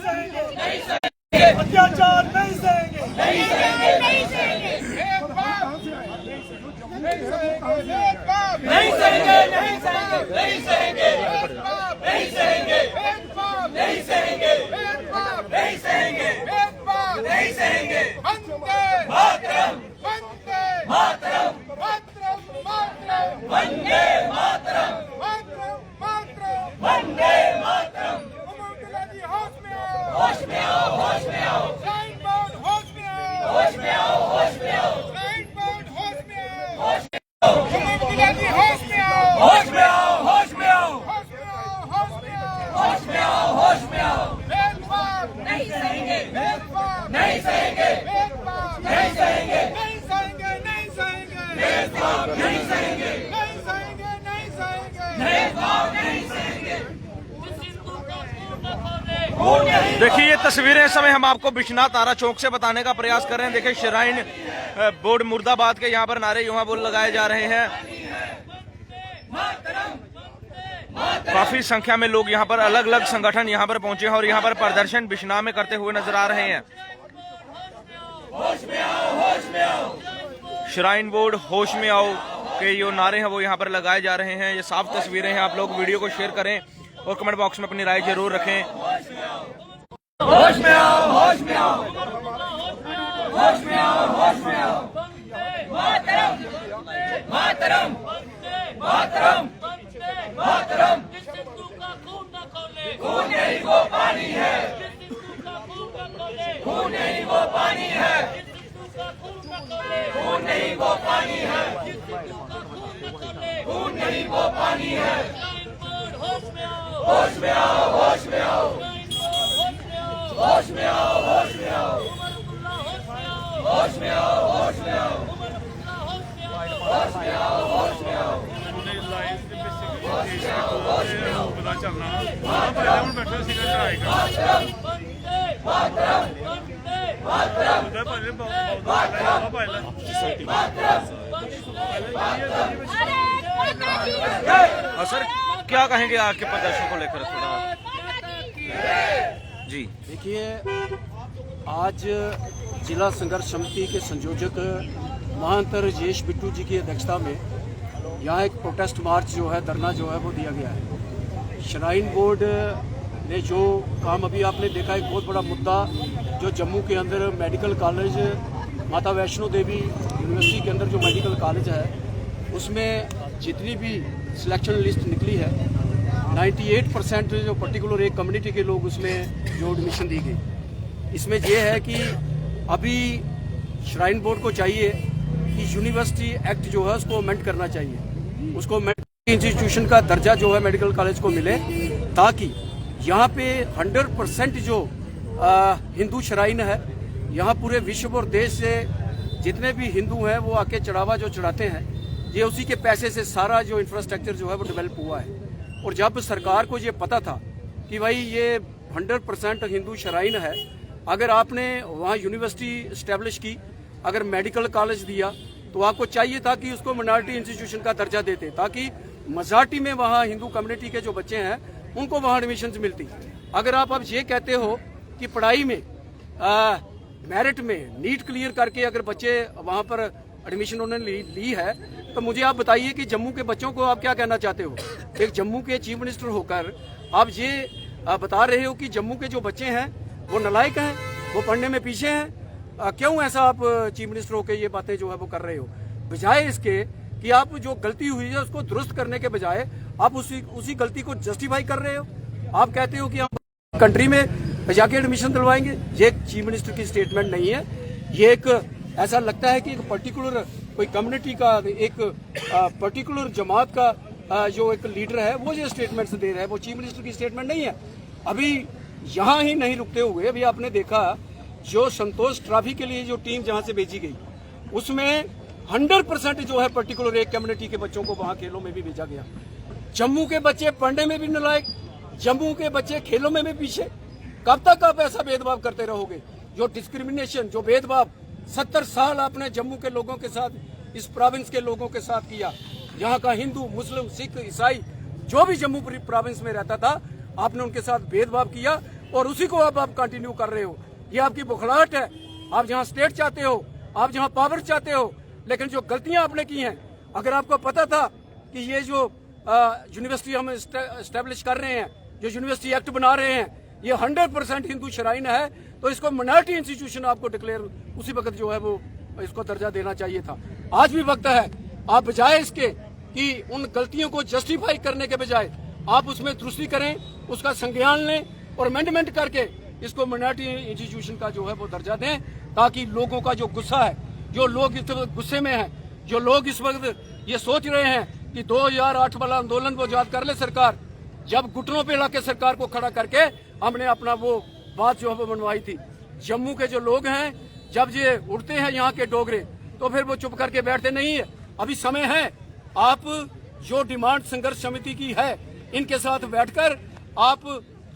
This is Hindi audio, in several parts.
सहेंगे, अत्याचार नहीं सहेंगे, नहीं सहेंगे, नहीं सहेंगे, नहीं सहेंगे, नहीं सहेंगे, नहीं सहेंगे, नहीं सहेंगे, नहीं सहेंगे, नहीं सहेंगे, नहीं सहेंगे, नहीं सहेंगे। वंदे मातरम, वंदे मातरम, मातरम, मातरम, वंदे मातरम, मातरम, मातरम, वंदे मातरम। होश में आओ, होश में आओ, होश में आओ, साइन बोर्ड होश में आओ, होश में आओ, होश में आओ, साइन बोर्ड होश में आओ, होश में आओ, होश में आओ, होश में आओ, होश में आओ, होश में आओ, होश में आओ, होश में आओ, होश में आओ। भेदभाव नहीं सहेंगे, भेदभाव नहीं सहेंगे, भेदभाव नहीं सहेंगे, नहीं सहेंगे, नहीं सहेंगे, भेदभाव नहीं सहेंगे, नहीं सहेंगे, नहीं सहेंगे, भेदभाव नहीं सहेंगे। देखिए ये तस्वीरें इस समय हम आपको बिश्नाथ तारा चौक से बताने का प्रयास कर रहे हैं। देखिए श्राइन बोर्ड मुर्दाबाद के यहाँ पर नारे युवा बोल लगाए जा रहे हैं। काफी संख्या में लोग यहाँ पर अलग अलग संगठन यहाँ पर पहुंचे हैं और यहाँ पर प्रदर्शन बिश्नाह में करते हुए नजर आ रहे हैं। श्राइन बोर्ड होश में आओ के जो नारे हैं वो यहाँ पर लगाए जा रहे हैं। ये साफ तस्वीरें हैं। आप लोग वीडियो को शेयर करें और कमेंट बॉक्स में अपनी राय जरूर रखें। होश में आओ, होश में आओ, होश में आओ, होश में आओ। मातरम, मातरम, मातरम, मातरम। खून नहीं वो पानी है, खून नहीं वो पानी है, खून नहीं वो पानी है, खून नहीं वो पानी है। होश में आओ, होश में आओ, होश में आओ, होश में आओ, होश में आओ, होश में आओ, होश में आओ, होश में आओ, होश में आओ। सर क्या कहेंगे आपके प्रदर्शन को लेकर थोड़ा जी? देखिए आज जिला संघर्ष समिति के संयोजक महांतर राजेश बिट्टू जी की अध्यक्षता में यहाँ एक प्रोटेस्ट मार्च जो है, धरना जो है वो दिया गया है। श्राइन बोर्ड ने जो काम अभी आपने देखा, एक बहुत बड़ा मुद्दा जो जम्मू के अंदर मेडिकल कॉलेज माता वैष्णो देवी यूनिवर्सिटी के अंदर जो मेडिकल कॉलेज है उसमें जितनी भी सिलेक्शन लिस्ट निकली है 98% जो पर्टिकुलर एक कम्युनिटी के लोग उसमें जो एडमिशन दी गई। इसमें यह है कि अभी श्राइन बोर्ड को चाहिए कि यूनिवर्सिटी एक्ट जो है उसको अमेंड करना चाहिए, उसको मेडिकल इंस्टीट्यूशन का दर्जा जो है मेडिकल कॉलेज को मिले, ताकि यहाँ पे 100% जो हिंदू श्राइन है, यहाँ पूरे विश्व और देश से जितने भी हिंदू हैं वो आके चढ़ावा जो चढ़ाते हैं, ये उसी के पैसे से सारा जो इंफ्रास्ट्रक्चर जो है वो डेवलप हुआ है। और जब सरकार को ये पता था कि भाई ये 100% हिंदू श्राइन है, अगर आपने वहाँ यूनिवर्सिटी स्टैब्लिश की, अगर मेडिकल कॉलेज दिया, तो आपको चाहिए था कि उसको माइनॉरिटी इंस्टीट्यूशन का दर्जा देते, ताकि मेजॉरिटी में वहाँ हिंदू कम्युनिटी के जो बच्चे हैं उनको वहाँ एडमिशन मिलती। अगर आप अब ये कहते हो कि पढ़ाई में मेरिट में नीट क्लियर करके अगर बच्चे वहाँ पर एडमिशन उन्होंने ली है, तो मुझे आप बताइए कि जम्मू के बच्चों को आप क्या कहना चाहते हो? एक जम्मू के चीफ मिनिस्टर होकर आप ये बता रहे हो कि जम्मू के जो बच्चे हैं वो नालायक हैं, वो पढ़ने में पीछे हैं। क्यों ऐसा आप चीफ मिनिस्टर होकर ये बातें जो है वो कर रहे हो? बजाय इसके कि आप जो गलती हुई है उसको दुरुस्त करने के बजाय आप उसी गलती को जस्टिफाई कर रहे हो। आप कहते हो कि हम कंट्री में जाके एडमिशन दिलवाएंगे। ये चीफ मिनिस्टर की स्टेटमेंट नहीं है, ये एक ऐसा लगता है कि एक पर्टिकुलर कोई कम्युनिटी का, एक पर्टिकुलर जमात का जो एक लीडर है वो ये स्टेटमेंट्स दे रहा है, वो चीफ मिनिस्टर की स्टेटमेंट नहीं है। अभी यहाँ ही नहीं रुकते हुए अभी आपने देखा जो संतोष ट्रॉफी के लिए जो टीम जहाँ से भेजी गई उसमें 100% जो है पर्टिकुलर एक कम्युनिटी के बच्चों को वहाँ खेलों में भी भेजा गया। जम्मू के बच्चे पढ़ने में भी नालायक, जम्मू के बच्चे खेलों में भी पीछे। कब तक आप ऐसा भेदभाव करते रहोगे? जो डिस्क्रिमिनेशन, जो भेदभाव 70 साल आपने जम्मू के लोगों के साथ, इस प्रोविंस के लोगों के साथ किया। यहाँ का हिंदू, मुस्लिम, सिख, ईसाई जो भी जम्मू प्रोविंस में रहता था, आपने उनके साथ भेदभाव किया। और उसी को अब आप कंटिन्यू कर रहे हो। ये आपकी बुखलाहट है। आप जहाँ स्टेट चाहते हो, आप जहाँ पावर चाहते हो, लेकिन जो गलतियां आपने की हैं, अगर आपको पता था कि ये जो यूनिवर्सिटी हम एस्टेब्लिश कर रहे हैं, जो यूनिवर्सिटी एक्ट बना रहे हैं, ये 100% हिंदू श्राइन है, तो इसको माइनॉरिटी इंस्टीट्यूशन आपको डिक्लेयर उसी वक्त जो है वो इसको दर्जा देना चाहिए था। आज भी वक्त है, आप बजाय इसके कि उन गलतियों को जस्टिफाई करने के बजाय आप उसमें दुरुस्ती करें, उसका संज्ञान लें और अमेंडमेंट करके इसको माइनॉरिटी इंस्टीट्यूशन का जो है वो दर्जा दें, ताकि लोगों का जो गुस्सा है, जो लोग इस वक्त गुस्से में हैं, जो लोग इस वक्त ये सोच रहे हैं कि 2008 वाला आंदोलन को याद कर ले सरकार, जब घुटनों पे लाके सरकार को खड़ा करके हमने अपना वो बात जो है वो मनवाई थी। जम्मू के जो लोग हैं, जब ये उड़ते हैं यहाँ के डोगरे, तो फिर वो चुप करके बैठते नहीं है। अभी समय है, आप जो डिमांड संघर्ष समिति की है, इनके साथ बैठकर आप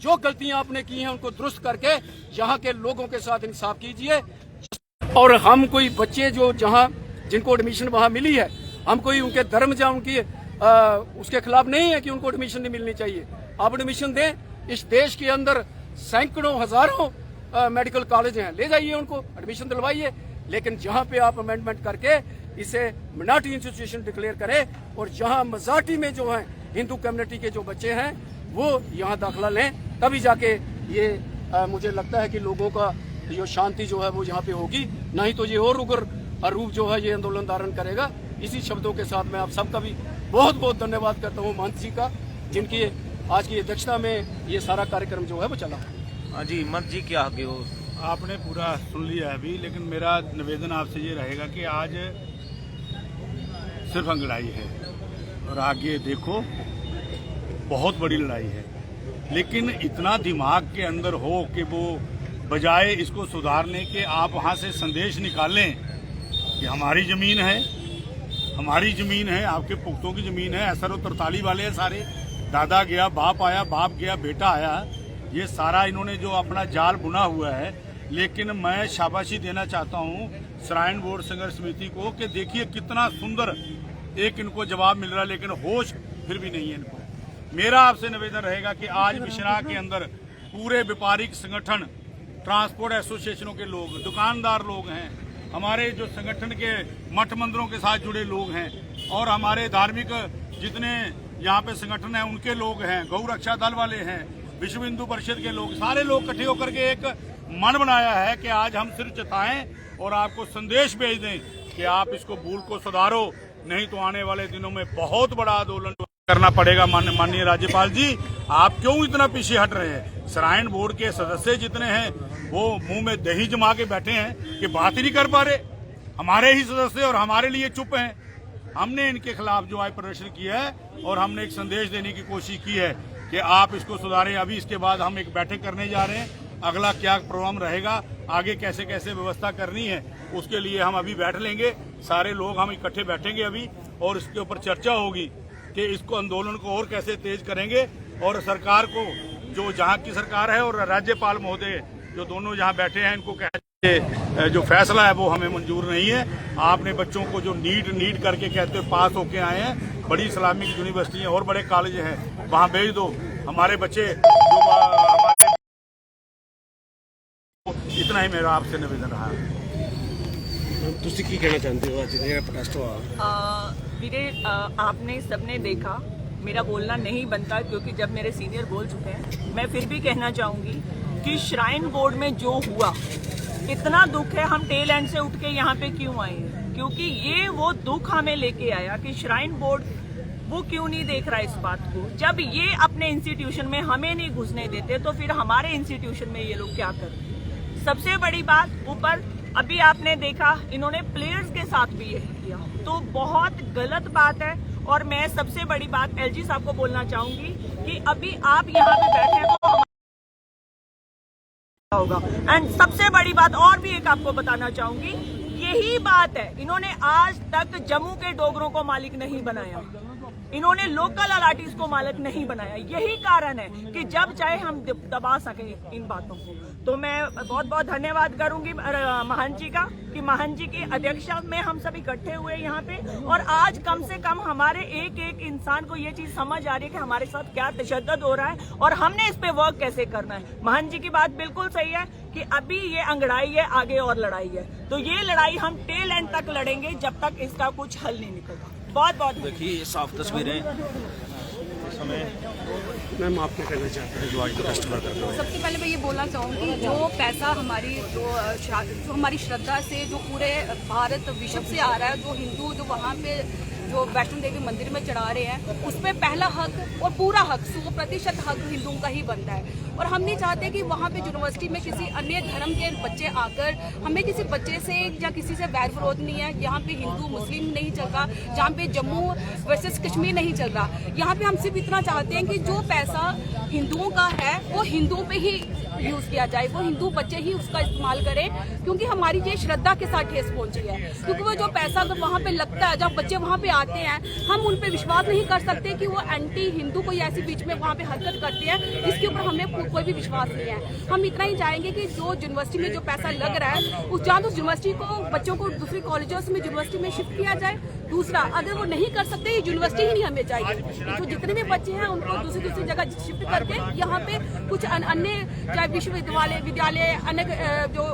जो गलतियां आपने की हैं उनको दुरुस्त करके यहाँ के लोगों के साथ इंसाफ कीजिए। और हम कोई बच्चे जो जहाँ जिनको एडमिशन वहाँ मिली है, हम कोई उनके धर्म या उनकी उसके खिलाफ नहीं है कि उनको एडमिशन नहीं मिलनी चाहिए। आप एडमिशन दें। इस देश के अंदर सैकड़ों हजारों मेडिकल कॉलेज हैं, ले जाइए उनको एडमिशन दिलवाइए, लेकिन जहाँ पे आप अमेंडमेंट करके इसे माइनॉरिटी इंस्टीट्यूशन डिक्लेयर करें और जहाँ मेजॉरिटी में जो है हिंदू कम्युनिटी के जो बच्चे हैं वो यहाँ दाखिला लें, तभी जाके ये मुझे लगता है कि लोगों का जो शांति जो है वो यहाँ पे होगी। नहीं तो ये और उग्र रूप जो है ये आंदोलन धारण करेगा। इसी शब्दों के साथ मैं आप सबका भी बहुत बहुत धन्यवाद करता हूँ महंत जी का, जिनकी आज की अध्यक्षता में ये सारा कार्यक्रम जो है वो चला। हाँ जी, महंत जी क्या आगे हो? आपने पूरा सुन लिया अभी, लेकिन मेरा निवेदन आपसे ये रहेगा कि आज सिर्फ लड़ाई है और आगे देखो बहुत बड़ी लड़ाई है, लेकिन इतना दिमाग के अंदर हो कि वो बजाय इसको सुधारने के आप वहाँ से संदेश निकालें कि हमारी ज़मीन है, हमारी ज़मीन है, आपके पुख्तों की ज़मीन है, SRO 43 वाले हैं सारे, दादा गया बाप आया, बाप गया बेटा आया, ये सारा इन्होंने जो अपना जाल बुना हुआ है। लेकिन मैं शाबाशी देना चाहता हूँ श्राइन बोर्ड संघर्ष समिति को कि देखिए कितना सुंदर एक इनको जवाब मिल रहा है, लेकिन होश फिर भी नहीं है इनको। मेरा आपसे निवेदन रहेगा कि आज बिशनाह के अंदर पूरे व्यापारिक संगठन, ट्रांसपोर्ट एसोसिएशनों के लोग, दुकानदार लोग हैं, हमारे जो संगठन के मठ मंदिरों के साथ जुड़े लोग हैं और हमारे धार्मिक जितने यहाँ पे संगठन हैं उनके लोग हैं, गौ रक्षा दल वाले हैं, विश्व हिंदू परिषद के लोग, सारे लोग इकट्ठे होकर के एक मन बनाया है कि आज हम सिर चताएं और आपको संदेश भेज दें कि आप इसको भूल को सुधारो, नहीं तो आने वाले दिनों में बहुत बड़ा आंदोलन करना पड़ेगा। माननीय राज्यपाल जी, आप क्यों इतना पीछे हट रहे हैं? श्राइन बोर्ड के सदस्य जितने हैं वो मुंह में दही जमा के बैठे हैं कि बात ही नहीं कर पा रहे। हमारे ही सदस्य और हमारे लिए चुप हैं। हमने इनके खिलाफ जो आज प्रदर्शन किया है और हमने एक संदेश देने की कोशिश की है कि आप इसको सुधारें। अभी इसके बाद हम एक बैठक करने जा रहे हैं, अगला क्या प्रोग्राम रहेगा, आगे कैसे कैसे व्यवस्था करनी है, उसके लिए हम अभी बैठ लेंगे। सारे लोग हम इकट्ठे बैठेंगे अभी और इसके ऊपर चर्चा होगी कि इसको आंदोलन को और कैसे तेज करेंगे। और सरकार को, जो जहाँ की सरकार है और राज्यपाल महोदय जो दोनों जहाँ बैठे हैं, इनको कहते जो फैसला है वो हमें मंजूर नहीं है। आपने बच्चों को जो नीट करके कहते हो पास होके आए हैं, बड़ी इस्लामिक यूनिवर्सिटी है और बड़े कॉलेज हैं, वहाँ भेज दो हमारे बच्चे। हमारे इतना ही मेरा आपसे निवेदन रहा है। ਤੁਸੀਂ ਕੀ ਕਹਿਣਾ ਚਾਹੁੰਦੇ ਹੋ ਅੱਜ ਜਿਹੜਾ ਪ੍ਰੋਟੈਸਟ ਹੋਇਆ? वीरे आपने सबने देखा, मेरा बोलना नहीं बनता क्योंकि जब मेरे सीनियर बोल चुके हैं। मैं फिर भी कहना चाहूंगी कि श्राइन बोर्ड में जो हुआ, इतना दुख है। हम टेल एंड से उठ के यहाँ पे क्यों आए हैं? क्योंकि ये वो दुख हमें लेके आया कि श्राइन बोर्ड वो क्यों नहीं देख रहा इस बात को। जब ये अपने इंस्टीट्यूशन में हमें नहीं घुसने देते तो फिर हमारे इंस्टीट्यूशन में ये लोग क्या करते? सबसे बड़ी बात, ऊपर अभी आपने देखा इन्होंने प्लेयर्स के साथ भी यही किया, तो बहुत गलत बात है। और मैं सबसे बड़ी बात LG साहब को बोलना चाहूंगी कि अभी आप यहाँ पे बैठे हैं तो होगा। एंड सबसे बड़ी बात और भी एक आपको बताना चाहूंगी, यही बात है, इन्होंने आज तक जम्मू के डोगरों को मालिक नहीं बनाया। इन्होंने लोकल अथॉरिटीज को मालिक नहीं बनाया। यही कारण है कि जब चाहे हम दबा सके इन बातों को। तो मैं बहुत बहुत धन्यवाद करूंगी महंत जी का कि महंत जी की अध्यक्षता में हम सब इकट्ठे हुए यहाँ पे, और आज कम से कम हमारे एक एक इंसान को ये चीज समझ आ रही है कि हमारे साथ क्या तशद्दुद हो रहा है और हमने इस पे वर्क कैसे करना है। महंत जी की बात बिल्कुल सही है कि अभी ये अंगड़ाई है, आगे और लड़ाई है। तो ये लड़ाई हम टेल एंड तक लड़ेंगे जब तक इसका कुछ हल नहीं निकलता। बहुत बहुत देखिए ये साफ तस्वीरें समय मैम आप क्या कहना चाहते हैं जो आज कस्टमर कर रहे हो? सबसे पहले मैं ये बोलना चाहूँगी, जो पैसा हमारी जो हमारी श्रद्धा से जो पूरे भारत विश्व से आ रहा है, जो हिंदू जो वहाँ पे जो वैष्णो देवी मंदिर में चढ़ा रहे हैं, उस पर पहला हक और पूरा हक 100% हक हिंदुओं का ही बनता है। और हम नहीं चाहते कि वहाँ पे यूनिवर्सिटी में किसी अन्य धर्म के बच्चे आकर, हमें किसी बच्चे से या किसी से बैर विरोध नहीं है। यहाँ पे हिंदू मुस्लिम नहीं चल रहा, जहाँ पे जम्मू वर्सेस कश्मीर नहीं चल रहा। यहाँ पे हम सिर्फ इतना चाहते हैं कि जो पैसा हिंदुओं का है वो हिंदुओं पे ही यूज किया जाए, वो हिंदू बच्चे ही उसका इस्तेमाल करें, क्योंकि हमारी ये श्रद्धा के साथ ठेस पहुंची है। क्योंकि वो जो पैसा अगर वहाँ पे लगता है, जब बच्चे वहाँ पे आते हैं, हम उन पे विश्वास नहीं कर सकते कि वो एंटी हिंदू कोई ऐसी बीच में वहाँ पे हरकत करते हैं, इसके ऊपर हमें कोई भी विश्वास नहीं है। हम इतना ही चाहेंगे कि जो यूनिवर्सिटी में जो पैसा लग रहा है, उस जहाँ उस यूनिवर्सिटी को बच्चों को दूसरी कॉलेजों में यूनिवर्सिटी में शिफ्ट किया जाए। दूसरा, अगर वो नहीं कर सकते, यूनिवर्सिटी ही नहीं हमें चाहिए, तो जितने भी बच्चे हैं उनको दूसरी जगह शिफ्ट करके यहाँ पे कुछ अन्य चाहे विद्यालय अन्य जो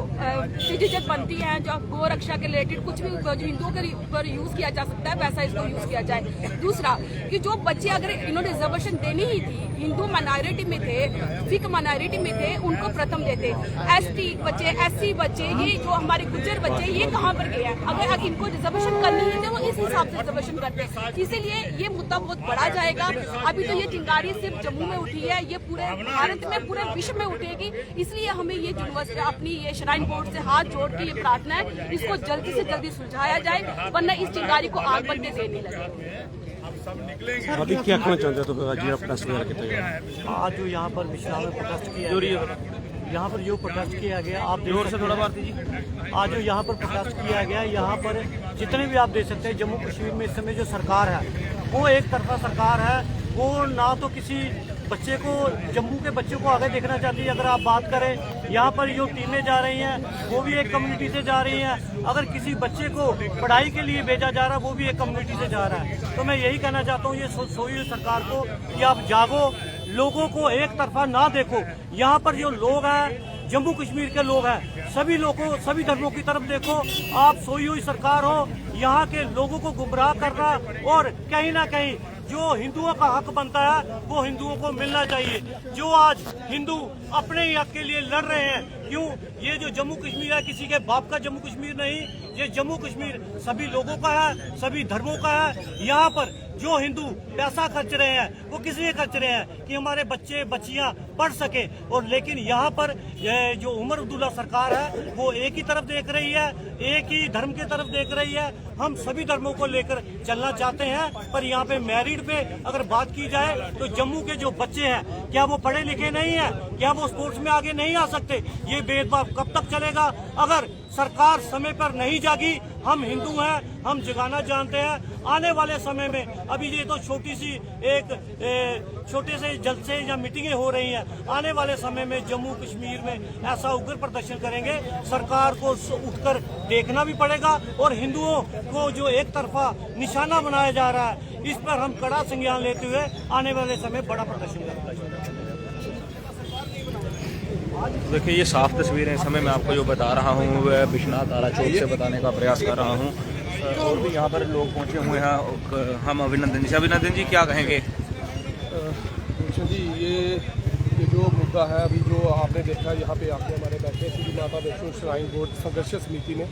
चीजें बनती हैं, जो गौ रक्षा के रिलेटेड कुछ भी जो हिंदुओं के ऊपर यूज किया जा सकता है, वैसा इसको यूज किया जाए। दूसरा कि जो बच्चे अगर इन्होंने रिजर्वेशन देनी ही थी, हिंदू माइनॉरिटी में थे, सिख माइनॉरिटी में थे, उनको प्रथम देते। एसटी बच्चे, एससी बच्चे, ये जो हमारे गुज्जर बच्चे, ये कहाँ पर गए हैं? अगर इनको रिजर्वेशन करनी है तो वो इस हिसाब से रिजर्वेशन करते। इसीलिए ये मुद्दा बहुत बड़ा जाएगा। अभी तो ये चिंगारी सिर्फ जम्मू में उठी है, ये पूरे भारत में, पूरे विश्व में उठेगी। इसलिए हमें ये यूनिवर्सिटी अपनी ये श्राइन बोर्ड से हाथ जोड़ के ये प्रार्थना है, इसको जल्दी से जल्दी सुलझाया जाए, वरना इस चिंगारी को आग बनने देने लगे। अभी क्या कहना चाहते हो तो आज अपना स्वीकार किया आज जो यहाँ पर विश्राम में प्रोटेस्ट किया, यहाँ पर जो प्रोटेस्ट किया गया, आप जोर से थोड़ा बात कीजिए। आज जो यहाँ पर प्रोटेस्ट किया गया, यहाँ पर जितने भी आप देख सकते हैं, जम्मू कश्मीर में इस समय जो सरकार है वो एक तरफा सरकार है। वो ना तो किसी बच्चे को, जम्मू के बच्चों को आगे देखना चाहती है। अगर आप बात करें, यहाँ पर जो टीमें जा रही हैं वो भी एक कम्युनिटी से जा रही हैं। अगर किसी बच्चे को पढ़ाई के लिए भेजा जा रहा है, वो भी एक कम्युनिटी से जा रहा है। तो मैं यही कहना चाहता हूँ ये सोई हुई सरकार को कि आप जागो, लोगों को एक तरफा ना देखो। यहाँ पर जो लोग हैं, जम्मू कश्मीर के लोग हैं, सभी लोगों, सभी धर्मों की तरफ देखो। आप सोई हुई सरकार हो, यहाँ के लोगों को गुमराह करना, और कहीं ना कहीं जो हिंदुओं का हक बनता है वो हिंदुओं को मिलना चाहिए। जो आज हिंदू अपने ही हक के लिए लड़ रहे हैं, क्यों? ये जो जम्मू कश्मीर है किसी के बाप का जम्मू कश्मीर नहीं, ये जम्मू कश्मीर सभी लोगों का है, सभी धर्मों का है। यहाँ पर जो हिंदू पैसा खर्च रहे हैं वो किस लिए खर्च रहे हैं? कि हमारे बच्चे बच्चियां पढ़ सके। और लेकिन यहाँ पर जो उमर अब्दुल्ला सरकार है वो एक ही तरफ देख रही है, एक ही धर्म की तरफ देख रही है। हम सभी धर्मों को लेकर चलना चाहते हैं, पर यहाँ पे मैरिट पे अगर बात की जाए तो जम्मू के जो बच्चे हैं, क्या वो पढ़े लिखे नहीं है? क्या वो स्पोर्ट्स में आगे नहीं आ सकते? ये भेदभाव कब तक चलेगा? अगर सरकार समय पर नहीं जागी, हम हिंदू हैं, हम जगाना जानते हैं। आने वाले समय में, अभी ये तो छोटी सी एक छोटे से जलसे या मीटिंगें हो रही हैं, आने वाले समय में जम्मू कश्मीर में ऐसा उग्र प्रदर्शन करेंगे। सरकार को उठकर देखना भी पड़ेगा, और हिंदुओं को जो एक तरफा निशाना बनाया जा रहा है, इस पर हम कड़ा संज्ञान लेते हुए आने वाले समय बड़ा प्रदर्शन करेंगे। देखिए ये साफ तस्वीरें इस समय मैं आपको जो बता रहा हूँ वह विश्वनाथ तारा चौक से बताने का प्रयास कर रहा हूँ। और भी यहाँ पर लोग पहुँचे हुए हैं। हम अभिनंदन जी क्या कहेंगे? जी ये जो मुद्दा है, अभी जो आपने देखा यहाँ पे आके हमारे बैठे श्री माता वैष्णो श्राइन बोर्ड संघर्ष समिति ने,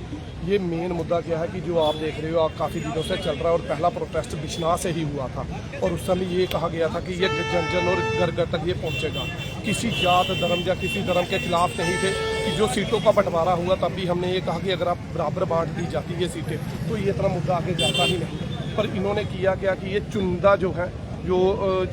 ये मेन मुद्दा क्या है कि जो आप देख रहे हो, आप काफ़ी दिनों से चल रहा है, और पहला प्रोटेस्ट बिश्नाह से ही हुआ था, और उस समय ये कहा गया था कि ये जन जन और घर घर तक ये पहुँचेगा। किसी जात धर्म या किसी धर्म के खिलाफ नहीं थे। कि जो सीटों का बंटवारा हुआ तब भी हमने ये कहा कि अगर आप बराबर बांट दी जाती ये सीटें तो ये इतना मुद्दा आगे जाता ही नहीं। पर इन्होंने किया क्या कि ये चुनिंदा जो है, जो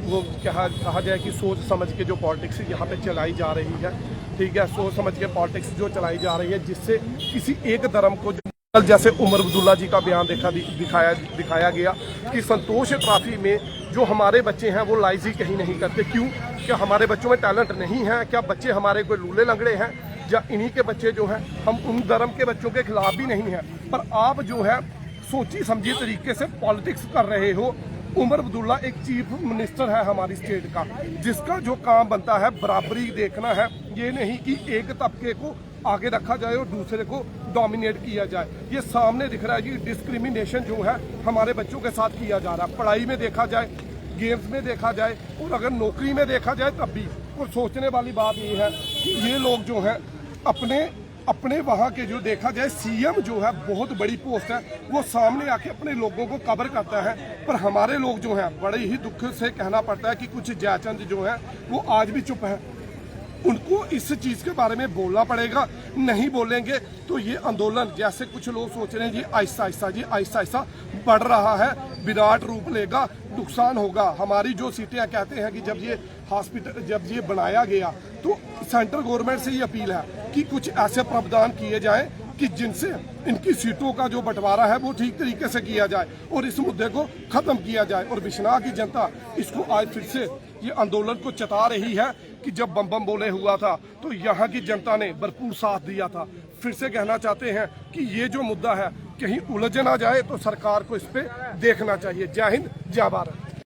वो कहा जाए कि सोच समझ के जो पॉलिटिक्स यहाँ पे चलाई जा रही है, ठीक है, सोच समझ के पॉलिटिक्स जो चलाई जा रही है, जिससे किसी एक धर्म को कल जैसे उमर अब्दुल्ला जी का बयान दिखाया गया कि संतोष ट्रॉफी में जो हमारे बच्चे हैं वो लाइजी कहीं नहीं करते। क्यों? क्या हमारे बच्चों में टैलेंट नहीं है? क्या बच्चे हमारे कोई लूले लंगड़े हैं? या इन्हीं के बच्चे जो हैं, हम उन धर्म के बच्चों के खिलाफ भी नहीं हैं, पर आप जो है सोची समझी तरीके से पॉलिटिक्स कर रहे हो। उमर अब्दुल्ला एक चीफ मिनिस्टर है हमारी स्टेट का, जिसका जो काम बनता है बराबरी देखना है, ये नहीं कि एक तबके को आगे रखा जाए और दूसरे को डोमिनेट किया जाए। ये सामने दिख रहा है कि डिस्क्रिमिनेशन जो है हमारे बच्चों के साथ किया जा रहा है। पढ़ाई में देखा जाए, गेम्स में देखा जाए और अगर नौकरी में देखा जाए तब भी। और सोचने वाली बात ये है कि ये लोग जो हैं अपने वहाँ के जो देखा जाए सीएम जो है बहुत बड़ी पोस्ट है, वो सामने आके अपने लोगों को कवर करता है, पर हमारे लोग जो हैं बड़े ही दुख से कहना पड़ता है कि कुछ जयचंद जो है वो आज भी चुप है। उनको इस चीज़ के बारे में बोलना पड़ेगा। नहीं बोलेंगे तो ये आंदोलन जैसे कुछ लोग सोच रहे हैं जी आहिस्ता आहिस्ता बढ़ रहा है, विराट रूप लेगा, नुकसान होगा। हमारी जो सीटें कहते हैं कि जब ये हॉस्पिटल जब ये बनाया गया तो सेंट्रल गवर्नमेंट से ये अपील है कि कुछ ऐसे प्रावधान किए जाएं कि जिनसे इनकी सीटों का जो बंटवारा है वो ठीक तरीके से किया जाए और इस मुद्दे को खत्म किया जाए। और बिश्नाह की जनता इसको आज फिर से ये आंदोलन को चता रही है कि जब बम बम बोले हुआ था तो यहाँ की जनता ने भरपूर साथ दिया था। फिर से कहना चाहते हैं कि ये जो मुद्दा है कहीं उलझ ना जाए, तो सरकार को इस पे देखना चाहिए। जय हिंद, जय भारत।